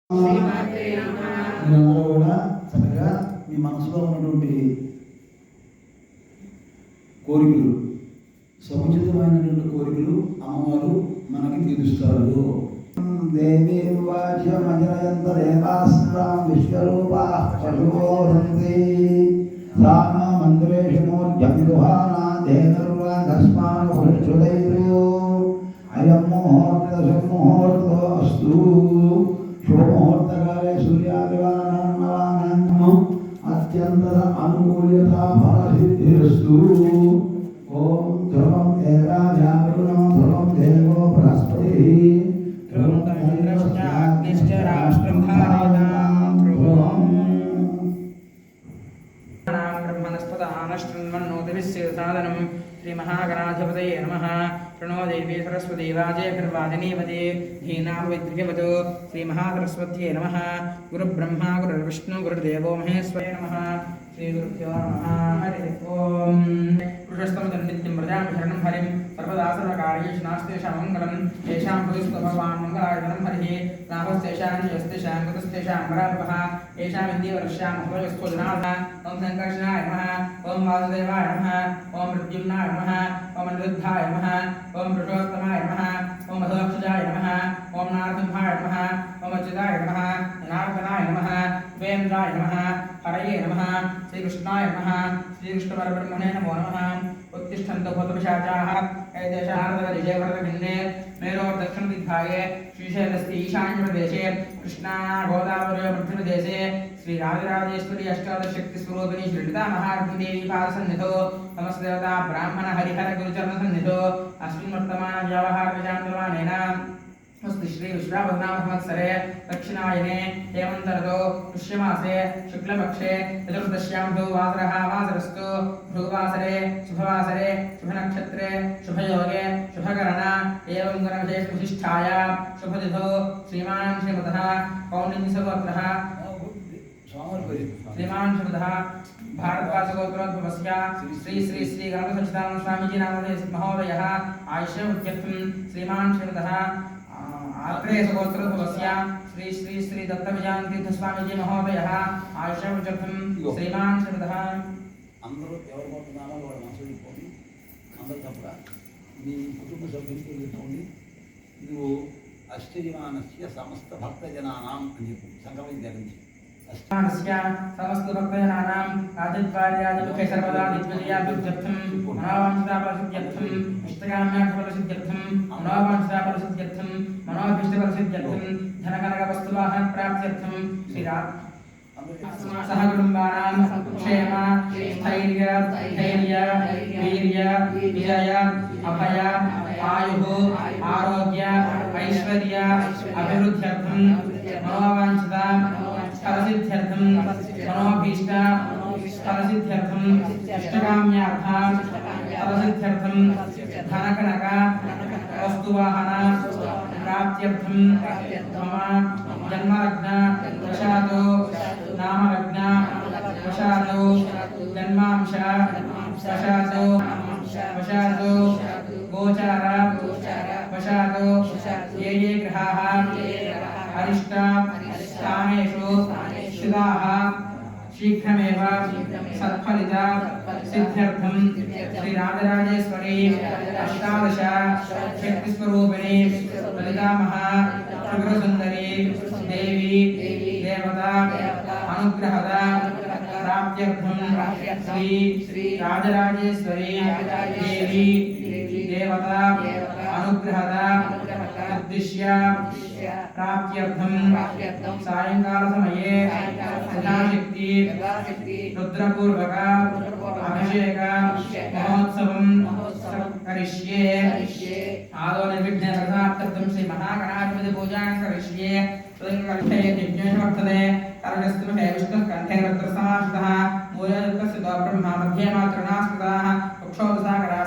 మీరందరూ కూడా చక్కగా మీ మనసులో ఉన్నటువంటి కోరికలు, సముచితమైనటువంటి కోరికలు అమ్మవారు మనకి తీరుస్తారు. దేవీ వాచ్యమజరయంత దేవాస్త్రం విశ్వరూపాః పశువోహంతి సామ మంత్రేషు మూర్ధ్యం దుహానా దేనర్వా తస్మాన్ భృష్టుదైర్యో అయం ముహూర్త సుముహూర్తో అస్తు. శుభముహూర్తకాలే సూర్యాదివానవానం అత్యంత అనుకూల్యత ఫలసిద్ధిరస్తు. ఓం ధ్రువం ఏకావ్యావృణం ధ్రువం దేవో బృహస్పతిః ధ్రువం చంద్రశ్చ అగ్నిశ్చ రాష్ట్రం ధారయతాం. ధ్రువం బ్రహ్మణస్పత ఆనశ్రన్వన్నోతిభిస్సాదనం శ్రీ మహాగణాధిపతయే నమః. ప్రణో దేవీ సరస్వతి వాజేభిర్వాజనీవతే ధీనామవిద్రియవతు. శ్రీ మహాసరస్వత్యై నమః. గురుబ్రహ్మ గురుర్విష్ణు గురుర్దేవో మహేశ్వరాయ నమః. శ్రీ గురుభ్యో నమః. హరి ఓం. పురుషస్తమదన్నిత్యం ప్రజాం శరణం హరిం సర్వదా సర్వకార్యేషు నాస్తేషాం మంగళం. తేషాం పురుషస్తు భగవాన్ మంగళాయతనం హరిః. లాభస్తేషాం జయస్తేషాం కృతస్తేషాం పరాభవః. తేషాం ఇందీవర్ష్యాం ఉపయోగస్థో జనాః. ఓం సంకర్షణాయ నమః. ఓం వాసుదేవాయ నమః. ఓం ప్రద్యుమ్నాయ నమః. ఓం అనిరుద్ధాయ నమః. ఓం పురుషోత్తమాయ నమః. ఓం మధుక్షజాయ నమః. ఓం నారసింహాయ నమః. ఓం అచ్యుతాయ నమః. జనార్దనాయ నమః. ఉపేంద్రాయ నమః. హరయే నమః. శ్రీకృష్ణాయ నమః. శ్రీకృష్ణపరబ్రహ్మణే నమో నమః. उत्तिष्ठन्तु भूतपिशाचाः एतेषार्धविजयवर्तभिन्ने मेरोर्दक्षिणदिग्भागे श्रीशैलस्य ईशान्यप्रदेशे कृष्णा गोदावर्योः मध्यप्रदेशे श्रीराजराजेश्वरी अष्टादशशक्तिस्वरूपिणी श्रीललिता महादेवी पादसन्निधौ समस्तदेवता ब्राह्मण हरिहर गुरुचरणसन्निधौ अस्मिन् वर्तमानव्यवहारविचान्द्रमानेन स्वस्ति श्री विश्वावसुनाम संवत्सरे दक्षिणायने हेमन्तर्तो पुष्यमासे शुक्लपक्षे चतुर्दश्यां भृगुवासरः वासरस्तु. भृगुवासरे शुभवासरे शुभनक्षत्रे शुभयोगे शुभकरण एवं गणविशेषविशिष्टायां शुभतिथौ श्रीमान् श्रीमतः पौर्णिमिसगोत्रः श्रीमान् श्रीमतः भारद्वाजगोत्रोद्भवस्य श्री श्री श्री गणपतिसच्चिदानन्द स्वामीजी नामधेय महोदयः आयुष्यवृद्ध्यर्थं श्रीमान् श्रीमतः आत्रेयसगोत्रोद्भवस्य श्री श्री श्री दत्तविजयतीर्थ स्वामीजी महोदयः आयुष्यवृद्ध्यर्थं श्रीमान् श्रीमतः. అందరూ ఎవరు పోతున్నారో వాళ్ళ మనసు వెళ్ళిపోండి. అందరూ తప్ప మీ కుటుంబ సభ్యులకి వెళ్ళిపోండి. నువ్వు అష్టదివానస్య సమస్త భక్తజనానాం అని చెప్పు సంకల్పం జరిగింది. అష్టానస్య సమస్త భక్తజనానాం ఆదిత్వార్యాదిముఖే సర్వదా దిగ్విజయాభివృద్ధ్యర్థం మనోవాంఛితాఫలసిద్ధ్యర్థం ఇష్టకామ్యార్థఫలసిద్ధ్యర్థం మనోవాంఛితాఫలసిద్ధ్యర్థం మనోభీష్టఫలసిద్ధ్యర్థం ధనకనకవస్తువాహన ప్రాప్త్యర్థం శ్రీరామ్ सह कुटुंबानां क्षेम स्थैर्य धैर्य वीर्य विजय अभय आयुः आरोग्य ऐश्वर्य अभिवृद्ध्यर्थं मनोवांछित फलसिद्ध्यर्थं मनोभीष्ट फलसिद्ध्यर्थं इष्टकाम्यार्थ फलसिद्ध्यर्थं धनकनक वस्तुवाहन प्राप्त्यर्थं मम जन्मलग्न वशातो नामलग्न वशातो जन्मांश वशातो वशातो गोचार वशातो ये ये ग्रहाः अरिष्ट स्थानेषु स्थिताः शीघ्रमेव सत्फलित सिद्ध्यर्थं श्री राजराजेश्वरी अष्टादश शक्तिस्वरूपिणी ललिता महात्रिपुरसुन्दरी देवी देवता अनुग्रहद प्राप्त्यर्थं श्री राजराजेश्वरी देवी देवता अनुग्रहद उद्दिश्य प्राप्त्यर्थं सायंकालसमये यथाशक्ति रुद्रपूर्वक अभिषेक महोत्सवं करिष्ये. आदौ निर्विघ्नप्रसादार्थं श्री महागणाधिपति पूजां करिष्ये. तदङ्कण्ठे यज्ञेषु वर्तते करजस्तुमुखे विष्णुः कण्ठे रुद्रसमाश्रितः मूले रुद्रस्य ब्रह्मा मध्ये मातृणास्कृताः कुक्षोदसागराः